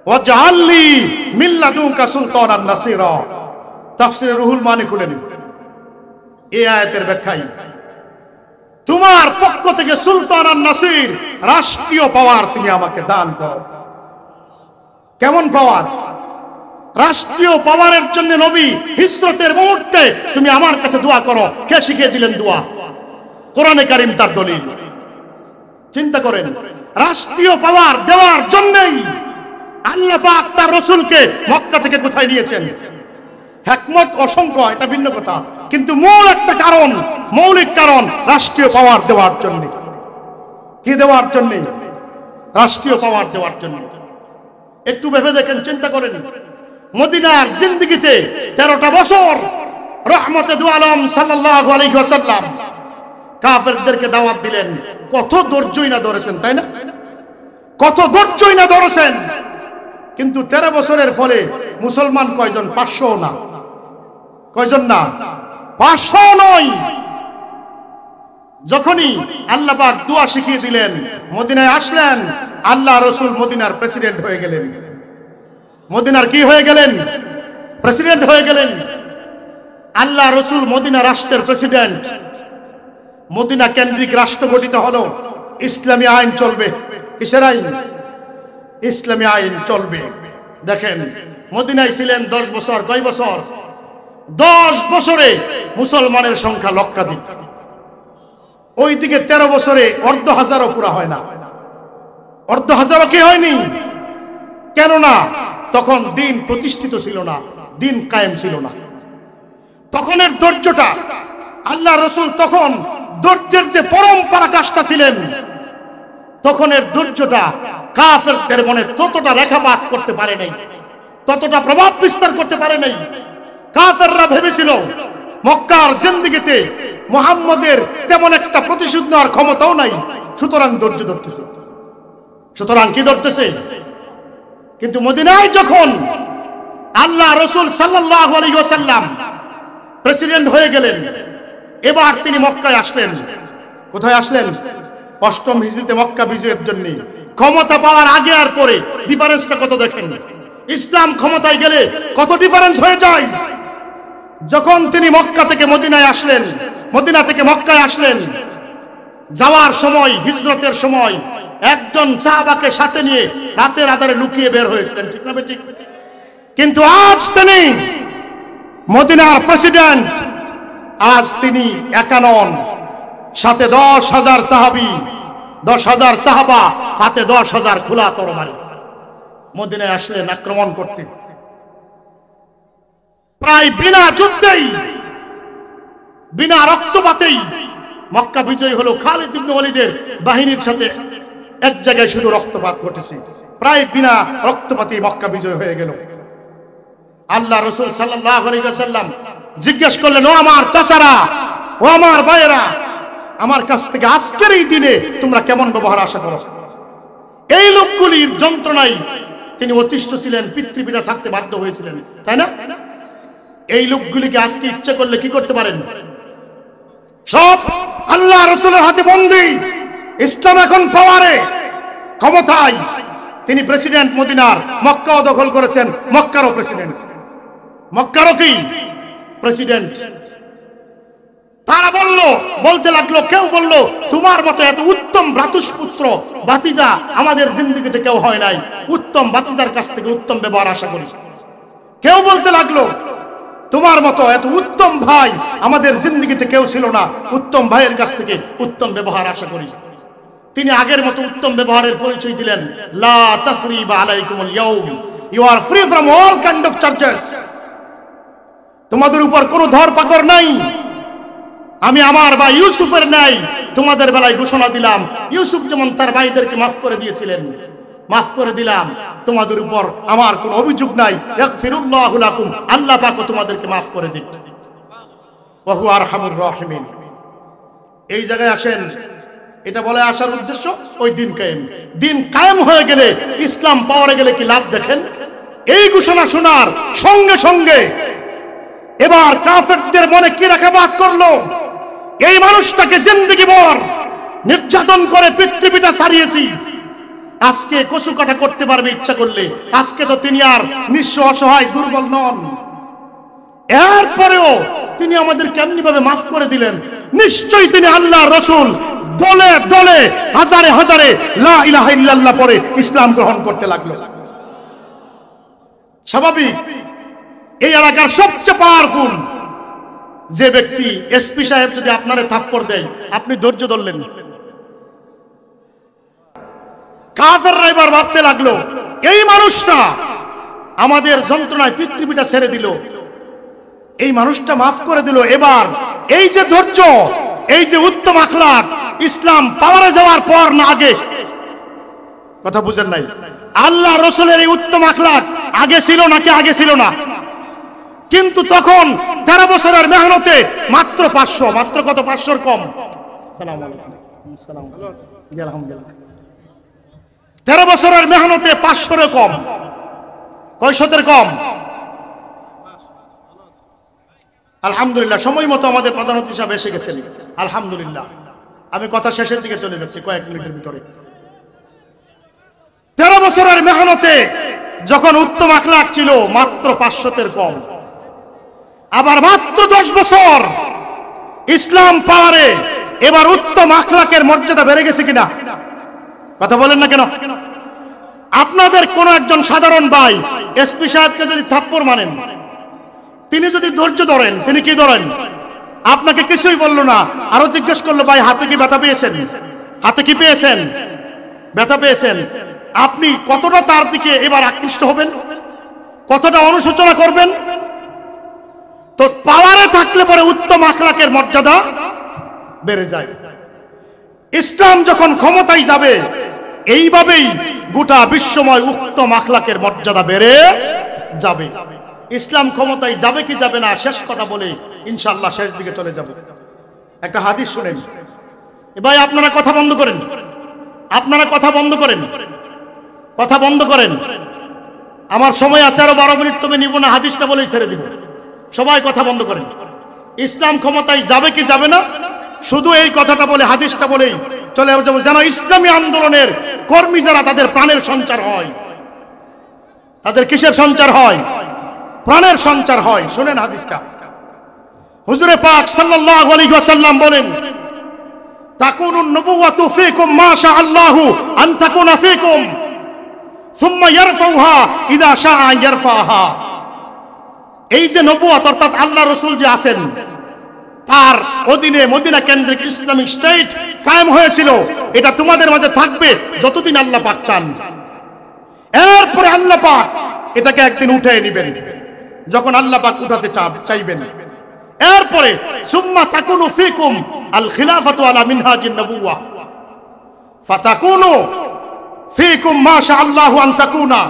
ওয়াজআলনি মিন লাদুনকা সুলতানান নাসীরা। তাফসীরে রুহুল মানি খুলেন, এই আয়াতের ব্যাখ্যায় তোমার পক্ষ থেকে সুলতানান নাসির, রাষ্ট্রীয় পাওয়ার তুমি আমাকে দান করো। কেমন পাওয়ার? রাষ্ট্রীয় পাওয়ারের জন্য নবী হিজরতের মুহূর্তে তুমি আমার কাছে দোয়া করো। কে শিখিয়ে দিলেন দোয়া? কোরআনে কারীম তার দলিল। চিন্তা করেন, রাষ্ট্রীয় পাওয়ার দেওয়ার জন্যই আল্লাহ পাক তার রাসূলকে মক্কা থেকে কোথায় নিয়েছেন? হিকমত অসংখ্য, এটা ভিন্ন কথা, কিন্তু মূল একটা কারণ, মৌলিক কারণ, রাষ্ট্রীয় পাওয়ার দেওয়ার জন্য। কি দেওয়ার জন্য? রাষ্ট্রীয় পাওয়ার দেওয়ার জন্য। একটু ভেবে দেখেন, চিন্তা করেন, মদিনার জিন্দেগিতে 13টা বছর রহমতে দু আলম সাল্লাল্লাহু আলাইহি ওয়াসাল্লাম কাফেরদেরকে দাওয়াত দিলেন। কত ধৈর্যই না ধরেছেন, তাই না? কত ধৈর্যই না ধরেছেন। কিন্তু 13 বছরের ফলে মুসলমান কয়জন? 500 না, কয়জন না? 500 নয়। যখনই আল্লাহ পাক দোয়া শিখিয়ে দিলেন, মদিনায় আসলেন, আল্লাহ রসুল মদিনার প্রেসিডেন্ট হয়ে গেলেন। মদিনার কি হয়ে গেলেন? প্রেসিডেন্ট হয়ে গেলেন। আল্লাহ রসুল মদিনা রাষ্ট্রের প্রেসিডেন্ট। মদিনা কেন্দ্রিক রাষ্ট্র গঠিত হলো। ইসলামী আইন চলবে। কিসের আইন? ইসলামী আইন চলবে। দেখেন, মদিনায় ছিলেন 10 বছর। কয় বছর? 10 বছরে মুসলমানের সংখ্যা লক্ষাধিক। ওইদিকে 13 বছরে 1,500 পুরা হয় না। 1,500 কি হয়নি? কেননা তখন দিন প্রতিষ্ঠিত ছিল না, দিন কায়েম ছিল না। তখনের ধৈর্যটা, আল্লাহ রসুল তখন ধৈর্যের যে পরম পরাকাষ্ঠা ছিলেন, তখনের ধৈর্যটা কাফেরদের মনে ততটা রেখাপাত করতে পারে নাই, ততটা প্রভাব বিস্তার করতে পারে নাই। কাফেররা ভেবেছিল মক্কার জিন্দেগিতে মুহাম্মদের তেমন একটা প্রতিশোধ নেওয়ার ক্ষমতাও নাই, সুতরাং ধৈর্য ধরতেছে। সুতরাং কি ধরতেছে? কিন্তু মদিনায় যখন আল্লাহ রসুল সাল্লাল্লাহু আলাইহি ওয়াসাল্লাম প্রেসিডেন্ট হয়ে গেলেন, এবার তিনি মক্কায় আসলেন। কোথায় আসলেন? 8ম হিজরিতে মক্কা বিজয়ের জন্য। ক্ষমতা পাওয়ার আগে আর পরে ডিফারেন্সটা কত দেখেন। ইসলাম ক্ষমতায় গেলে কত ডিফারেন্স হয়ে যায়। যখন তিনি মক্কা থেকে মদিনায় আসলেন, মদিনা থেকে মক্কায় আসলেন, যাওয়ার সময়, হিজরতের সময় একজন সাহাবাকে সাথে নিয়ে রাতের আধারে লুকিয়ে বের হয়েছিলেন, ঠিক না ঠিক? কিন্তু আজ তিনি মদিনার প্রেসিডেন্ট। আজ তিনি একা নন, সাথে 10,000 সাহাবী, 10,000 সাহাবা, হাতে 10,000 খোলা তরবারি। মদিনায় আসলেন আক্রমণ করতে। প্রায় বিনা যুদ্ধেই, বিনা রক্তপাতেই মক্কা বিজয় হলো। খালিদ ইবনে ওয়ালিদের বাহিনীর সাথে এক জায়গায় শুধু রক্তপাত ঘটেছে। প্রায় বিনা রক্তপাতে মক্কা বিজয় হয়ে গেল। আল্লাহ রসুল সাল্লাল্লাহু আলাইহি ওয়াসাল্লাম জিজ্ঞেস করলেন, ও আমার চাচারা, ও আমার ভাইয়েরা, আমার কাছ থেকে আজকের এই দিনে তোমরা কেমন ব্যবহার আশা করো? এই লোকগুলির যন্ত্রণায় তিনি অতিষ্ঠ ছিলেন, পিতৃপিতা ছাড়তে বাধ্য হয়েছিলেন, তাই না? এই লোকগুলিকে আজকে ইচ্ছে করলে কি করতে পারেন? সব আল্লাহ রসুলের হাতে বন্দী। ইসলাম এখন পাওয়ারে, ক্ষমতায়। তিনি প্রেসিডেন্ট মদিনার। মক্কাও দখল করেছেন, মক্কারও প্রেসিডেন্ট, মক্কারও কি প্রেসিডেন্ট। তারা বলতে লাগলো, কেউ বলল তোমার মতো এত উত্তম ভ্রাতুষ্পুত্র ভাতিজা আমাদের জিন্দেগিতে কেউ হয় নাই, উত্তম ভাতিজার কাছ থেকে উত্তম ব্যবহার আশা করি। কেউ বলতে লাগলো তোমার মতো এত উত্তম ভাই আমাদের জিন্দেগিতে কেউ ছিল না, উত্তম ভাইয়ের কাছ থেকে উত্তম ব্যবহার আশা করি। তিনি আগের মতো উত্তম ব্যবহারের পরিচয় দিলেন, লা তাসরিবা আলাইকুমুল ইয়াউম, you are free from all kind of charges. তোমাদের উপর কোনো ধরপাকড় নাই। আমি আমার ভাই ইউসুফের নাই তোমাদের বেলায় ঘোষণা দিলাম, ইউসুফ যেমন তার ভাইদেরকে মাফ করে দিয়েছিলেন, মাফ করে দিলাম। তোমাদের উপর আমার কোনো অভিযোগ নাই। ইয়াগফিরুল্লাহু লাকুম, আল্লাহ পাক তোমাদেরকে মাফ করে দিন। ওয়া হুয়া আরহামুর রাহিমিন। এই জায়গায় আসেন, এটা বলে আসার উদ্দেশ্য ওই দিন কায়েম। দিন কায়েম হয়ে গেলে, ইসলাম পাওয়ারে গেলে কি লাভ দেখেন? এই ঘোষণা শোনার সঙ্গে সঙ্গে এবার কাফেরদের মনে কি রাখাবাদ করলো? এই মানুষটাকে জিন্দেগি ভর নির্যাতন করে পিতৃপিতা সারিয়েছি, আজকে কচু কাটা করতে পারবে ইচ্ছা করলে। আজকে তো তিনি আর নিঃস্ব, অসহায়, দুর্বল নন। এরপরেও তিনি আমাদের কেমনি ভাবে মাফ করে দিলেন? নিশ্চয়ই তিনি আল্লাহ রসুল দলে দলে, হাজারে হাজারে লা ইলাহা ইল্লাল্লাহ পড়ে ইসলাম গ্রহণ করতে লাগলো। স্বাভাবিক, এই এলাকার সবচেয়ে পাওয়ারফুল যে ব্যক্তি, এসপি সাহেব যদি আপনারে থাপ্পড় দেয়, আপনি ধৈর্য ধরলেন। কাফেররা এবার ভাবতে লাগলো, এই মানুষটা আমাদের যন্ত্রণায় পিতৃপিতা ছেড়ে দিল, এই মানুষটা মাফ করে দিল। এবার এই যে ধৈর্য, এই যে উত্তম আখলাক, ইসলাম পাওয়ারে যাওয়ার পর না আগে? কথা বুঝেন নাই? আল্লাহ রসুলের এই উত্তম আখলাক আগে ছিল নাকি আগে ছিল না? কিন্তু তখন 13 বছরের মেহনতে মাত্র 500, মাত্র কত? 500 কম। 13 বছরের মেহনতে 500 কম। কয় শতের কম? আলহামদুলিল্লাহ সময় মতো আমাদের প্রধান অতিথি সাহেব এসে গেছেন। আলহামদুলিল্লাহ আমি কথা শেষের দিকে চলে যাচ্ছি কয়েক মিনিটের ভিতরে। 13 বছরের মেহনতে যখন উত্তম আখলাক ছিল মাত্র 500-এর কম, আবার মাত্র 10 বছর ইসলাম পাওয়ারে এবার উত্তম আখলাকের মর্যাদা বেড়ে গেছে কিনা? কথা বলেন না কেন? আপনাদের কোন একজন সাধারণ ভাই এসপি সাহেবকে যদি থাপ্পড় মারেন, তিনি যদি ধৈর্য ধরেন, তিনি কি ধরেন? আপনাকে কিছুই বললো না, আরো জিজ্ঞেস করলো ভাই হাতে কি ব্যথা পেয়েছেন? হাতে কি পেয়েছেন? ব্যথা পেয়েছেন? আপনি কতটা তার দিকে এবার আকৃষ্ট হবেন, কতটা অনুশোচনা করবেন? তো পাওয়ারে থাকলে পরে উত্তম আখলাকের মর্যাদা বেড়ে যায়। ইসলাম যখন ক্ষমতায় যাবে এইভাবেই গোটা বিশ্বময় উত্তম আখলাকের মর্যাদা বেড়ে যাবে। ইসলাম ক্ষমতায় যাবে কি যাবে না শেষ কথা বলে ইনশাআল্লাহ শেষ দিকে চলে যাব। একটা হাদিস শুনেন ভাই, আপনারা কথা বন্ধ করেন, আপনারা কথা বন্ধ করেন, কথা বন্ধ করেন। আমার সময় আছে আরো 12 মিনিট, তবে নিব না, হাদিসটা বলেই ছেড়ে দিব। সবাই কথা বন্ধ করেন। ইসলাম ক্ষমতায় যাবে কি যাবে না শুধু এই কথাটা বলে হাদিসটা বলেই চলে যাবো, যেন ইসলামী আন্দোলনের কর্মী যারা তাদের প্রাণের সঞ্চার হয়। তাদের কিসের সঞ্চার হয়? প্রাণের সঞ্চার হয়। শুনেন হাদিসটা, হুজুরে পাক সাল্লাল্লাহু আলাইহি ওয়াসাল্লাম বলেন, তাকুনুন নবুওয়াতু ফীকুম মা শা আল্লাহু আন তাকুনা ফীকুম সুম্মা ইয়ারফাউহা ইযা শাআ ইয়ারফাহা। এই যে নবুয়ত অর্থাৎ আল্লাহ রাসূল যে আছেন তার অধীনে মদিনা কেন্দ্রিক ইসলামিক স্টেট কায়েম হয়েছিল, এটা তোমাদের মাঝে থাকবে যতদিন আল্লাহ পাক চান। এরপরে আল্লাহ পাক এটাকে একদিন উঠিয়ে নেবেন যখন আল্লাহ পাক উঠাতে চাইবেন। এরপরে সুম্মা তাকুনু ফীকুম আল খিলাফাতু আলা মিনহাজিন নবুওয়া ফাতাকুনু ফীকুম মা শা আল্লাহু আন তাকুনা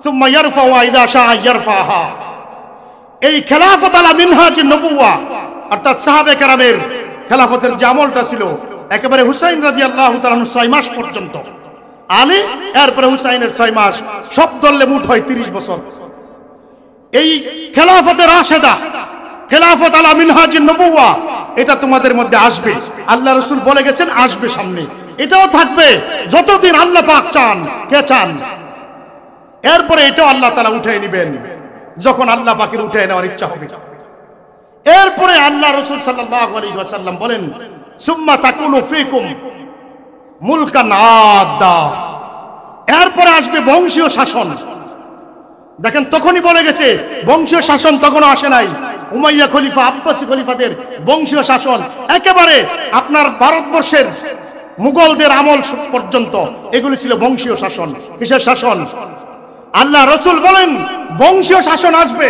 সুম্মা ইয়ারফাউ ইযা শাআ ইয়ারফাহা। এই খেলাফত আলা মিনহাজিন নবুওয়া অর্থাৎ সাহাবে কেরামের খেলাফতের যে আমলটা ছিল একেবারে হুসাইন রাদিয়াল্লাহু তাআলা 6 মাস পর্যন্ত, আলী এরপরে হুসাইনের 6 মাস, সব ধরলে মোট হয় 30 বছর। এই খেলাফতের রাশেদা, খেলাফত আলা মিনহাজিন নবুওয়া, এটা তোমাদের মধ্যে আসবে। আল্লাহ রাসূল বলে গেছেন আসবে সামনে, এটাও থাকবে যতদিন আল্লাহ পাক চান। কে চান? এরপরে এটাও আল্লাহ তাআলা উঠিয়ে নেবেন যখন আল্লাহ পাকের উঠিয়ে নেওয়ার ইচ্ছা হবে। এরপরে আল্লাহ রাসূল সাল্লাল্লাহু আলাইহি ওয়াসাল্লাম বলেন, সুম্মা তাকুনু ফীকুম মুলকান আদা। এরপরে আসবে বংশীয় শাসন। দেখেন তখনই বলে গেছে বংশীয় শাসন তখনও আসে নাই। উমাইয়া খলিফা, আব্বাসী খলিফাদের বংশীয় শাসন একেবারে আপনার ভারতবর্ষের মুঘলদের আমল পর্যন্ত এগুলি ছিল বংশীয় শাসন। কিসের শাসন? আল্লাহ রাসূল বলেন বংশীয় শাসন আসবে,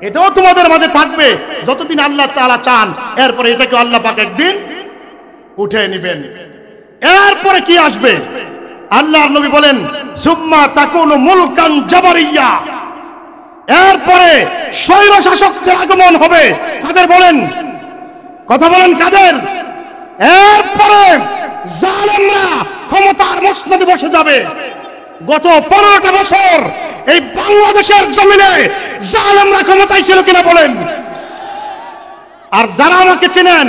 এটাও তোমাদের মাঝে থাকবে যতদিন আল্লাহ তাআলা চান। এরপরে এটাকে আল্লাহ পাক একদিন উঠে নেবেন। এরপরে কি আসবে? আল্লাহর নবী বলেন সুম্মা তাকুনু মুলকান জাবারিয়া। এরপরে স্বৈর শাসকদের আগমন হবে। কাদের বলেন? কথা বলেন কাদের? এরপরে জালেমরা ক্ষমতার মসনদে বসে যাবে। গত 15টা বছর এই বাংলাদেশের জমিনে জালেমরা ক্ষমতায় ছিল কিনা বলেন? আর যারা আমাকে চেনেন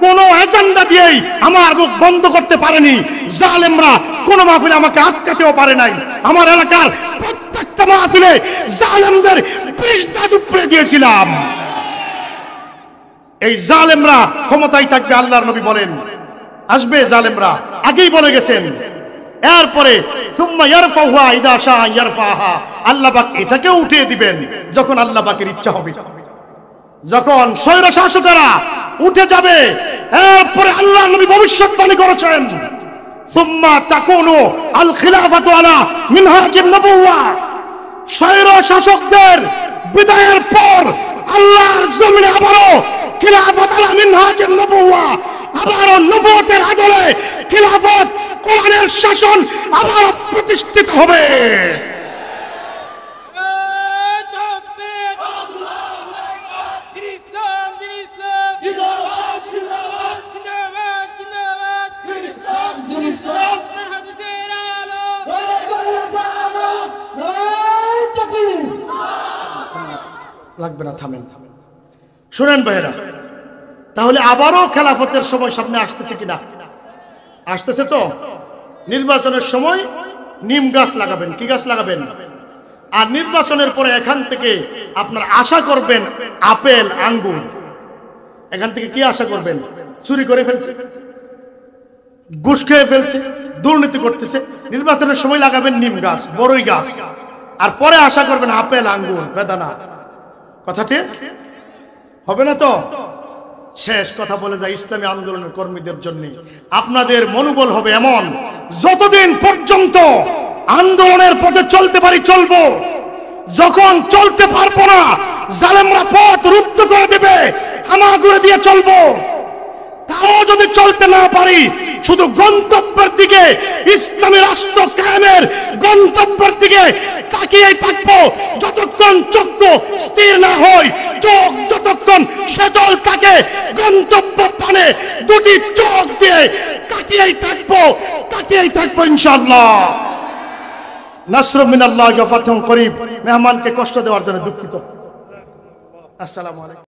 কোন এজেন্ডা দিয়েই আমার মুখ বন্ধ করতে পারেনি। জালেমরা কোন মাহফিলে আমাকে আটকাতেও পারে নাই। আমার এলাকার প্রত্যেকটা মাহফিলে জালেমদের বিষ উপরে দিয়েছিলাম। এই জালেমরা ক্ষমতায় থাকবে। আল্লাহর নবী বলেন আসবে জালেমরা, আগেই বলে গেছেন। এরপরে সুম্মা ইয়ারফাউহা ইযা শাআ ইয়ারফাহা, আল্লাহ পাক এটাকে উঠিয়ে দিবেন যখন আল্লাহ পাকের ইচ্ছা হবে। যখন স্বৈর শাসকেরা উঠে যাবে এরপরে আল্লাহর নবী ভবিষ্যৎবাণী করেছেন সুম্মা তাকুনু আল খিলাফাতু আলা মিনহাজিন নবুওয়া। স্বৈর শাসকদের বিদায়ের পর আল্লাহর জমিনে আবারও খিলাফত আলা মিনহাজিন নবুওয়া, আবারও নবুয়তের আদলে খিলাফত কোরআনের শাসন আবার প্রতিষ্ঠিত হবে। লাগবে না, থামেন থামেন। শুনেন ভাইরা, তাহলে আবারও খেলাফতের সময় সামনে আসতেছে কিনা? আসতেছে তো। নির্বাচনের সময় নিম গাছ লাগাবেন। কি গাছ লাগাবেন? আর নির্বাচনের পরে এখান থেকে আপনার আশা করবেন আপেল আঙ্গুর। এখান থেকে কি আশা করবেন? চুরি করে ফেলছে, ঘুষ খেয়ে ফেলছে, দুর্নীতি করতেছে। নির্বাচনের সময় লাগাবেন নিম গাছ, বড়ই গাছ, আর পরে আশা করবেন আপেল আঙ্গুর বেদানা। কথা ঠিক হবে না তো? শেষ কথা বলে যায় ইসলামী আন্দোলনের কর্মীদের জন্য, আপনাদের মনোবল হবে এমন, যতদিন পর্যন্ত আন্দোলনের পথে চলতে পারি চলবো, যখন চলতে পারবো না জালেমরা পথ রুদ্ধ করে দেবে, হামাগুড়ি দিয়ে চলবো। তাও যদি চলতে না পারি, শুধু গন্তব্যের দিকে, ইসলামী রাষ্ট্র কায়েমের গন্তব্যের দিকে তাকিয়ে থাকবো, যতক্ষণ চক্ষু স্থির না হয়, চোখ যতক্ষণ সচল থাকে, গন্তব্য পানে দুটি চোখ দিয়ে তাকিয়েই থাকবো ইনশাআল্লাহ। নাসরুম মিনাল্লাহি ওয়া ফাতহুন করিব। মেহমানকে কষ্ট দেওয়ার জন্য দুঃখিত। আসসালামু আলাইকুম।